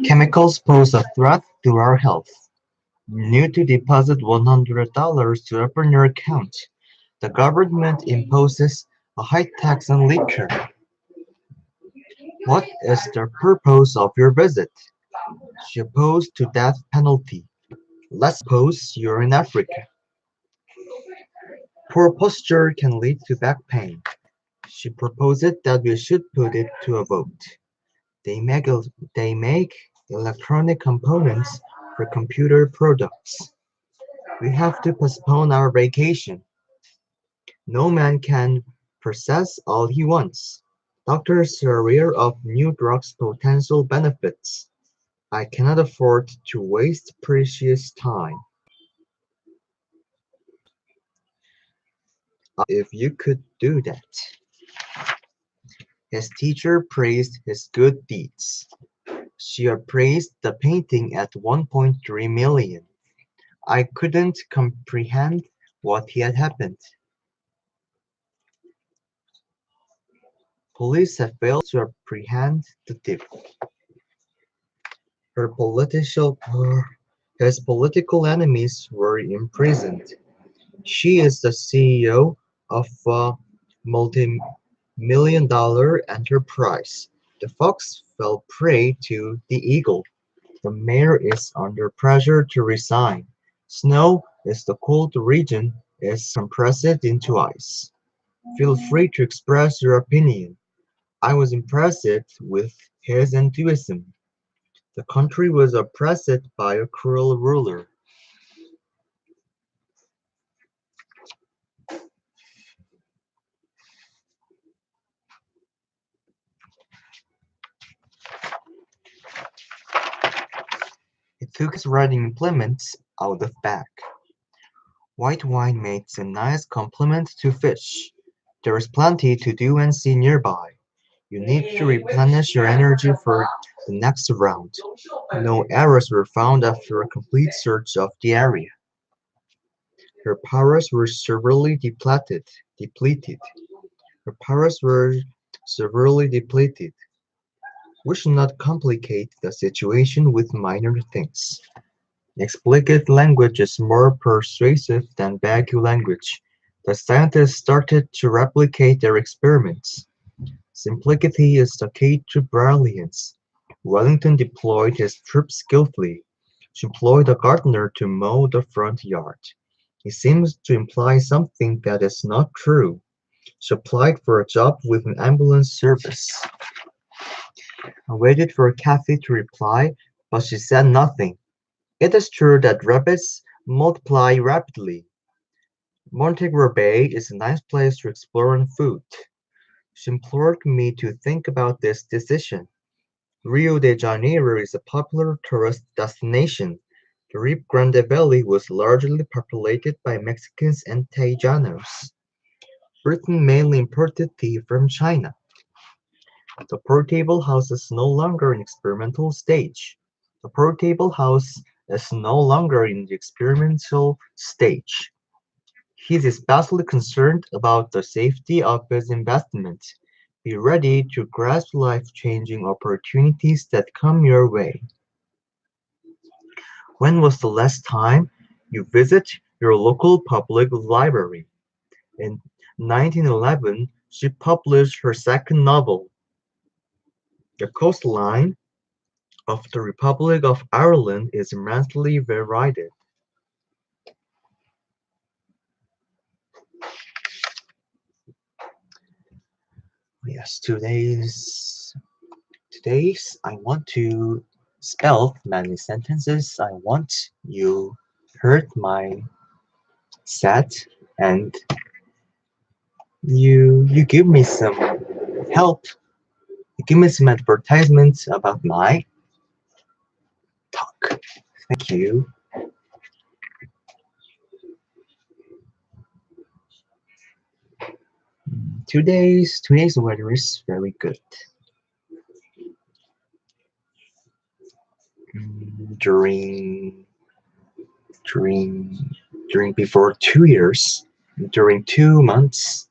Chemicals pose a threat to our health. New to deposit $100 to open your account. The government imposes a high tax on liquor. What is the purpose of your visit? She opposed to death penalty. Let's suppose you're in Africa. Poor posture can lead to back pain. She proposed that we should put it to a vote. They make, they make electronic components for computer products. We have to postpone our vacation. No man can possess all he wants. Doctors are aware of new drugs' potential benefits. I cannot afford to waste precious time. If you could do that. His teacher praised his good deeds. She appraised the painting at 1.3 million. I couldn't comprehend what had happened. Police have failed to apprehend the thief. Her political, his political enemies were imprisoned. She is the CEO of a multi-million-dollar enterprise. The fox fell prey to the eagle. The mayor is under pressure to resign. Snow is the cold region is compressed into ice. Feel free to express your opinion. I was impressed with his enthusiasm. The country was oppressed by a cruel ruler. He took his writing implements out of bag. White wine makes a nice complement to fish. There is plenty to do and see nearby. You need to replenish your energy for the next round. No errors were found after a complete search of the area. Her powers were severely depleted. Her powers were severely depleted. We should not complicate the situation with minor things. Explicit language is more persuasive than vague language. The scientists started to replicate their experiments. Simplicity is the key to brilliance. Wellington deployed his troops skillfully. She employed a gardener to mow the front yard. He seems to imply something that is not true. She applied for a job with an ambulance service. I waited for Kathy to reply, but she said nothing. It is true that rabbits multiply rapidly. Montego Bay is a nice place to explore on foot. She implored me to think about this decision. Rio de Janeiro is a popular tourist destination. The Rio Grande Valley was largely populated by Mexicans and Taijanos. Britain mainly imported tea from China. The portable house is no longer in experimental stage. The portable house is no longer in the experimental stage. He is especially concerned about the safety of his investment. Be ready to grasp life-changing opportunities that come your way. When was the last time you visited your local public library? In 1911, she published her second novel, The Coastline of the Republic of Ireland is immensely varied. Yes, today's I want to spell many sentences. I want you heard my set and you give me some help. You give me some advertisements about my talk. Thank you. Today's weather is very good. During during during before 2 years, during 2 months,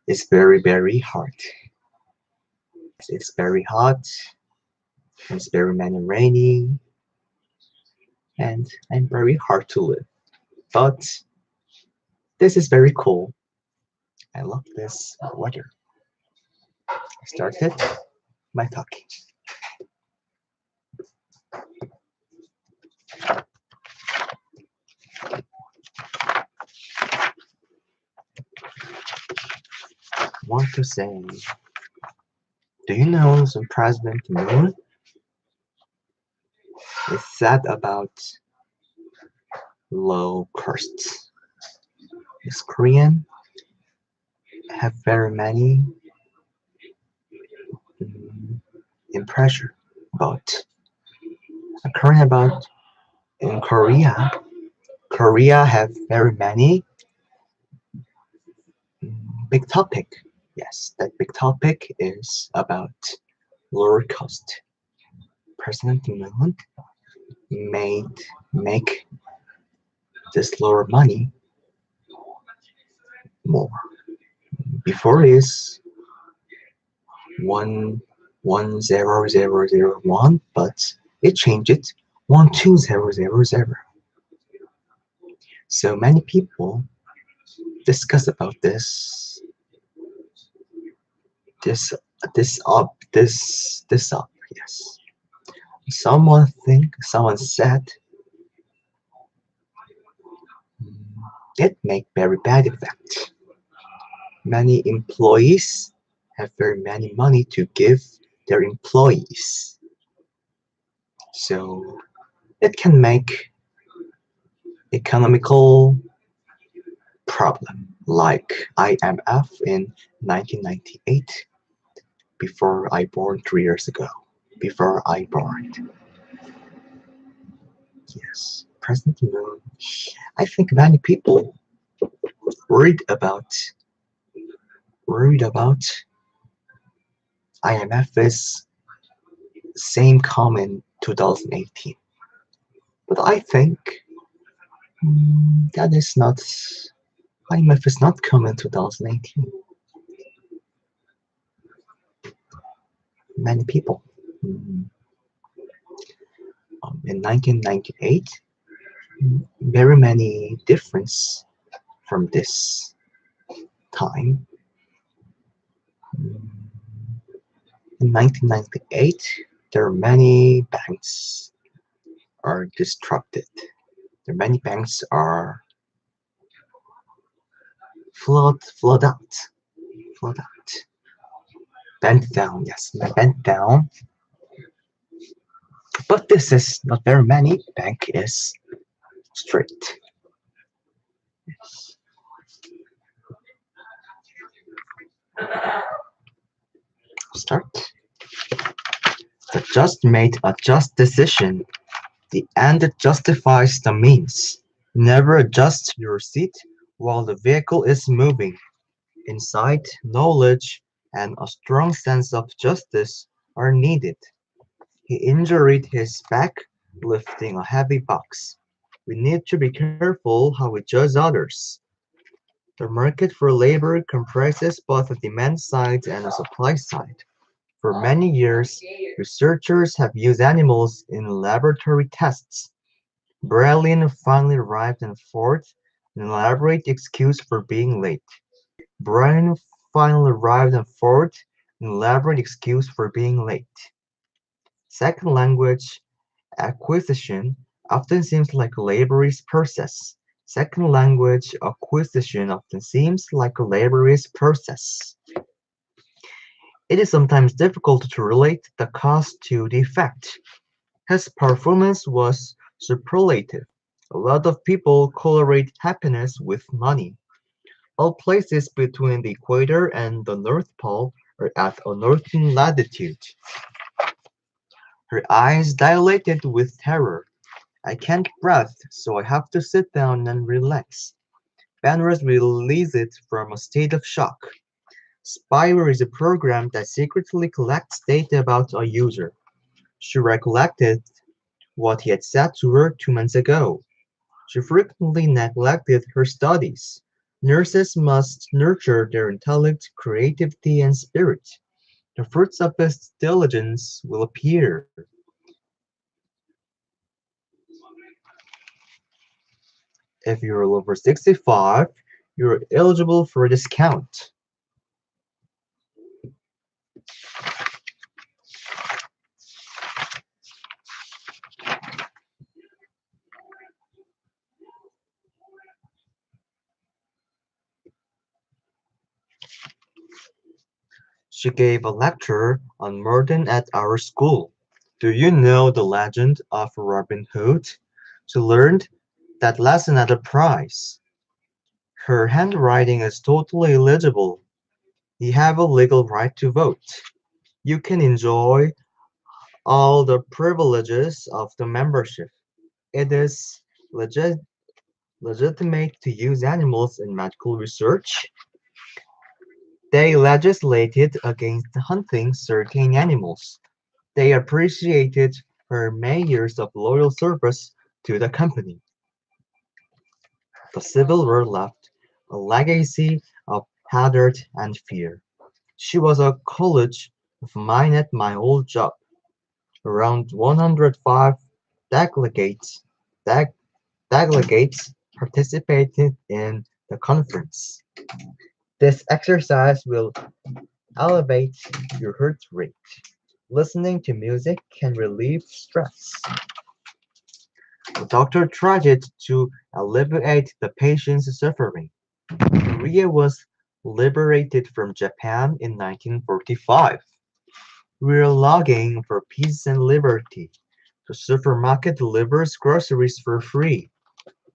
it's very hot. It's very hot. It's very many rainy and very hard to live. But this is very cool. I love this weather. I started my talking. Want to say, do you know some President Moon is sad about low costs? This Korean have very many mm, impression about current about in Korea. Korea have very many big topic. Yes, that big topic is about lower cost. President Moon made make this lower money more. Before is 1100001, but it changed it 12000. So many people discuss about this this up. Yes, someone said it make very bad effect. Many employees have very many money to give their employees, so it can make economical problem like IMF in 1998 before I born 3 years ago. Before I born, yes, President Moon. I think many people worried about worried about IMF is same come in 2018, but I think that is not IMF is not come in 2018. Many people in 1998, very many difference from this time. In 1998, there are many banks are disrupted. There are many banks are flood out, flood out, bent down. Yes, bent down. But this is not very many. Bank is straight. Yes. Start. The just made a just decision. The end justifies the means. Never adjust your seat while the vehicle is moving. Insight, knowledge, and a strong sense of justice are needed. He injured his back lifting a heavy box. We need to be careful how we judge others. The market for labor comprises both a demand side and a supply side. For many years, researchers have used animals in laboratory tests. Berlin finally arrived in Ford, an elaborate excuse for being late. Brian finally arrived in Ford, an elaborate excuse for being late. Second language acquisition often seems like a laborious process. Second language acquisition often seems like a laborious process. It is sometimes difficult to relate the cause to the effect. His performance was superlative. A lot of people correlate happiness with money. All places between the equator and the North Pole are at a northern latitude. Her eyes dilated with terror. I can't breathe, so I have to sit down and relax. Penrose released from a state of shock. Spyware is a program that secretly collects data about a user. She recollected what he had said to her 2 months ago. She frequently neglected her studies. Nurses must nurture their intellect, creativity, and spirit. The fruits of his diligence will appear. If you're over 65, you're eligible for a discount. She gave a lecture on murder at our school. Do you know the legend of Robin Hood? She learned that lesson at a prize. Her handwriting is totally illegible. You have a legal right to vote. You can enjoy all the privileges of the membership. It is legit, legitimate to use animals in medical research. They legislated against hunting certain animals. They appreciated her many years of loyal service to the company. The Civil War left a legacy of hatred and fear. She was a college of mine at my old job. Around 105 delegates, deg- delegates participated in the conference. This exercise will elevate your heart rate. Listening to music can relieve stress. The doctor tried to alleviate the patient's suffering. Korea was liberated from Japan in 1945. We're longing for peace and liberty. The supermarket delivers groceries for free.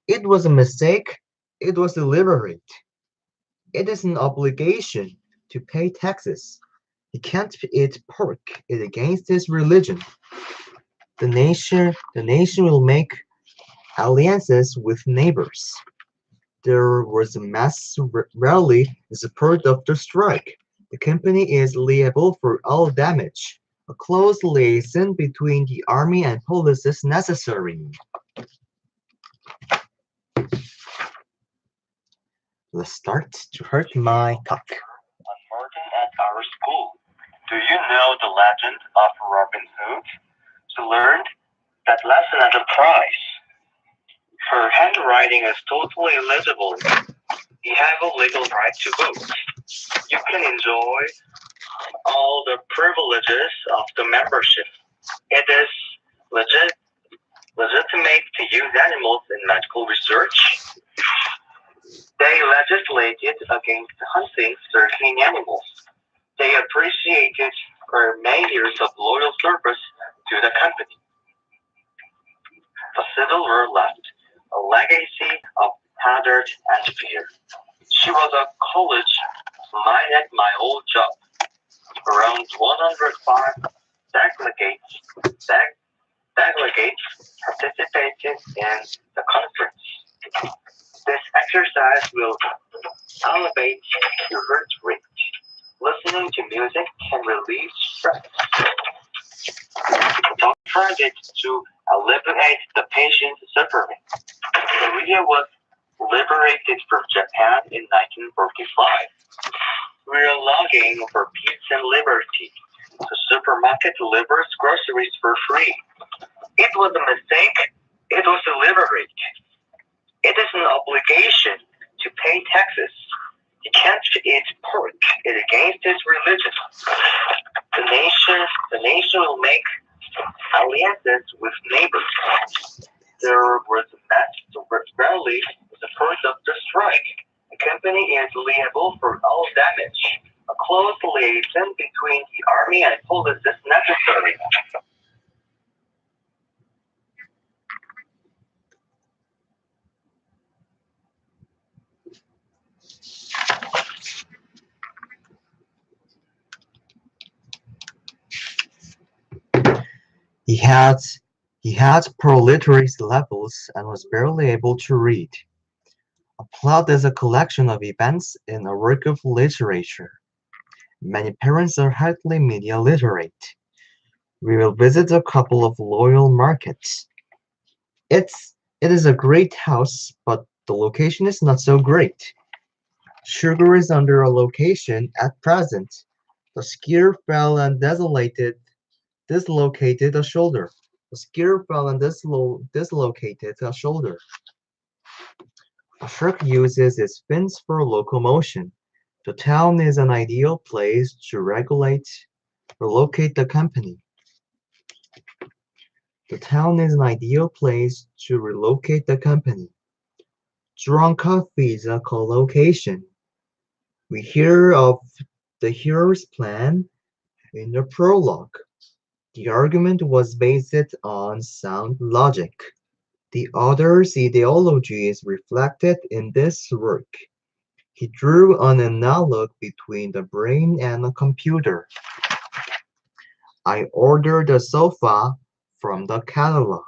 It was a mistake. It was deliberate. It is an obligation to pay taxes. He can't eat pork. It's against his religion. The nation will make alliances with neighbors. There was a mass rally in support of the strike. The company is liable for all damage. A close liaison between the army and police is necessary. Let's start to hurt my cock. On Martin at our school. Do you know the legend of Robin Hood? She learned that lesson at a prize. Her handwriting is totally illegible. You have a legal right to vote. You can enjoy all the privileges of the membership. It is legit, legitimate to use animals in medical research. They legislated against hunting certain animals. They appreciated her many years of loyal service to the company. The Civil War left a legacy of hatred and fear. She was a college mine at my old job. Around 105 delegates, delegates participated in the conference. This exercise will elevate your heart rate. Listening to music can relieve stress. Don't try it to alleviate the patient's suffering. Korea was liberated from Japan in 1945. We are longing for peace and liberty. The supermarket delivers groceries for free. It was a mistake. It was deliberate. It is an obligation to pay taxes. He can't eat pork. It's against his religion. The nation will make alliances with neighbors. There was a mass rally in support of the strike. The company is liable for all damage. A close liaison between the army and police is necessary. He had he had proliteracy levels and was barely able to read. A plot is a collection of events in a work of literature. Many parents are highly media literate. We will visit a couple of loyal markets. It is a great house, but the location is not so great. Sugar is under a location at present. The skier fell and dislocated a shoulder. The skier fell and dislocated a shoulder. A truck uses its fins for locomotion. The town is an ideal place to relocate the company. The town is an ideal place to relocate the company. Drunk coffee is a collocation. We hear of the hero's plan in the prologue. The argument was based on sound logic. The author's ideology is reflected in this work. He drew an analogy between the brain and a computer. I ordered a sofa from the catalog.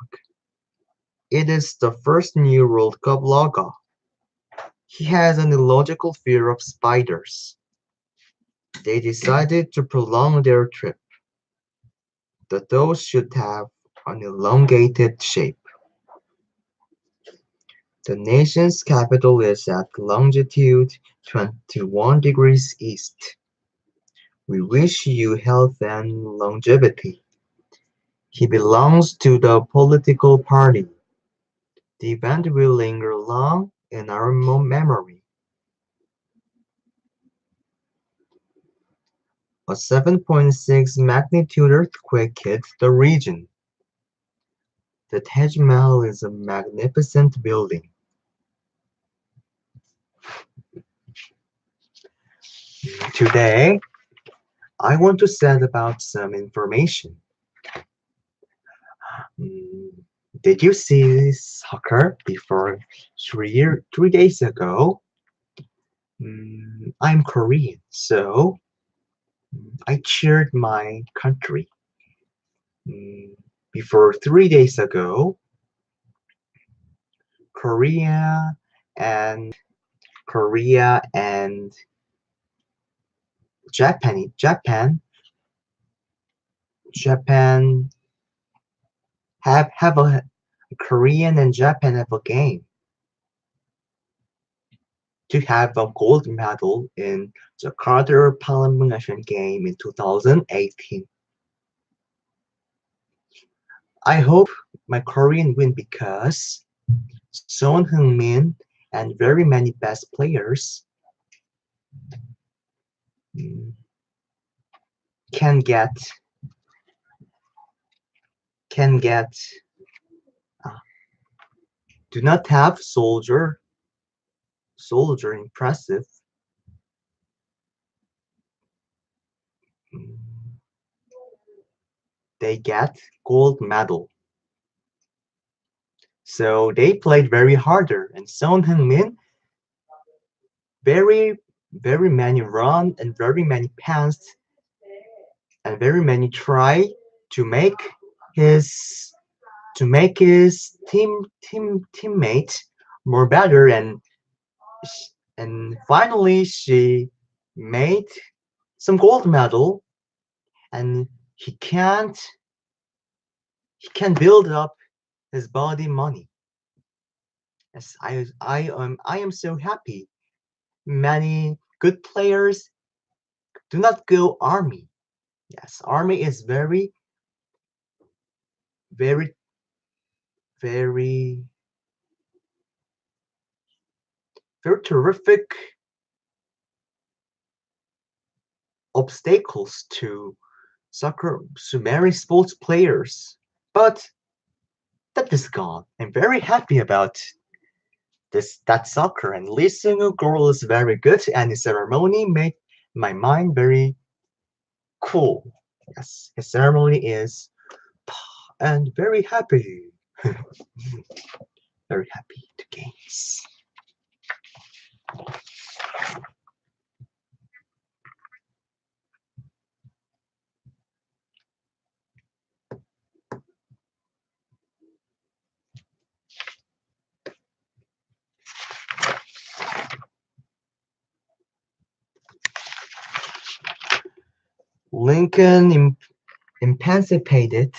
It is the first new World Cup logo. He has an illogical fear of spiders. They decided to prolong their trip. The toes should have an elongated shape. The nation's capital is at longitude 21 degrees east. We wish you health and longevity. He belongs to the political party. The event will linger long in our memory. A 7.6 magnitude earthquake hit the region. The Taj Mahal is a magnificent building. Today, I want to set about some information. Mm, Did you see soccer before 3 days ago? I'm Korean, so I cheered my country. Mm, Before 3 days ago, Korea and Korea and Japan have a Korean and Japan have a game to have a gold medal in Jakarta Paralympic Asian Game in 2018. I hope my Korean win because Son Heung-min and very many best players mm, can get can get uh, do not have soldier impressive. mm, They get gold medal. So they played very harder, and Son Heung-min very many run and very many pass and very many try to make his teammate more better, and finally she made some gold medal, and he can build up his body money. Yes, I am so happy. Many good players do not go army. Yes, army is very very very terrific obstacles to soccer to many sports players. But that is gone. I'm very happy about that soccer, and Lee Seung girl is very good, and his ceremony made my mind very cool. Yes, his ceremony is and very happy. Very happy to games. Lincoln emancipated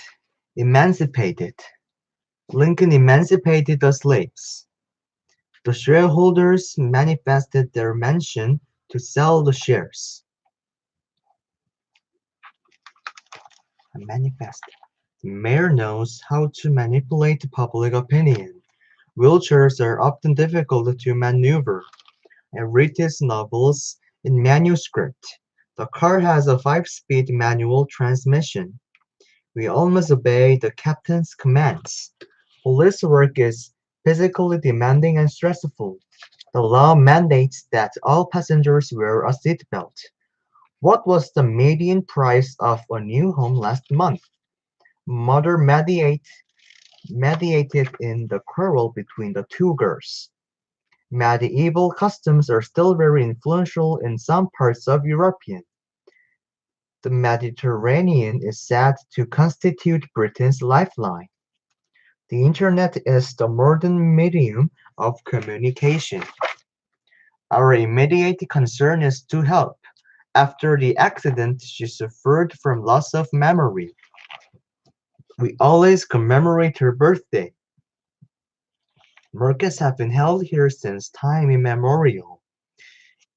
emancipated. Lincoln emancipated the slaves. The shareholders manifested their intention to sell the shares. A manifest. The mayor knows how to manipulate public opinion. Wheelchairs are often difficult to maneuver. I read his novels in manuscript. The car has a 5-speed manual transmission. We all must obey the captain's commands. Police work is physically demanding and stressful. The law mandates that all passengers wear a seatbelt. What was the median price of a new home last month? Mother mediated in the quarrel between the two girls. Medieval customs are still very influential in some parts of Europe. The Mediterranean is said to constitute Britain's lifeline. The Internet is the modern medium of communication. Our immediate concern is to help. After the accident, she suffered from loss of memory. We always commemorate her birthday. Markets have been held here since time immemorial.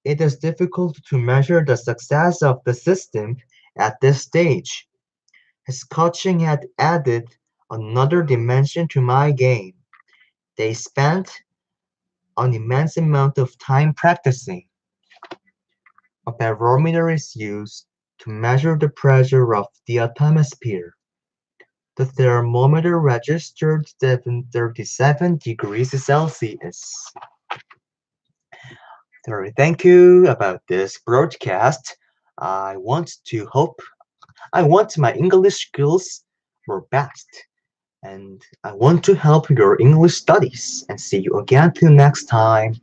It is difficult to measure the success of the system at this stage. His coaching had added another dimension to my game. They spent an immense amount of time practicing. A barometer is used to measure the pressure of the atmosphere. The thermometer registered 37 degrees Celsius. So thank you about this broadcast. I want to hope I want my English skills more best, and I want to help your English studies. And see you again till next time.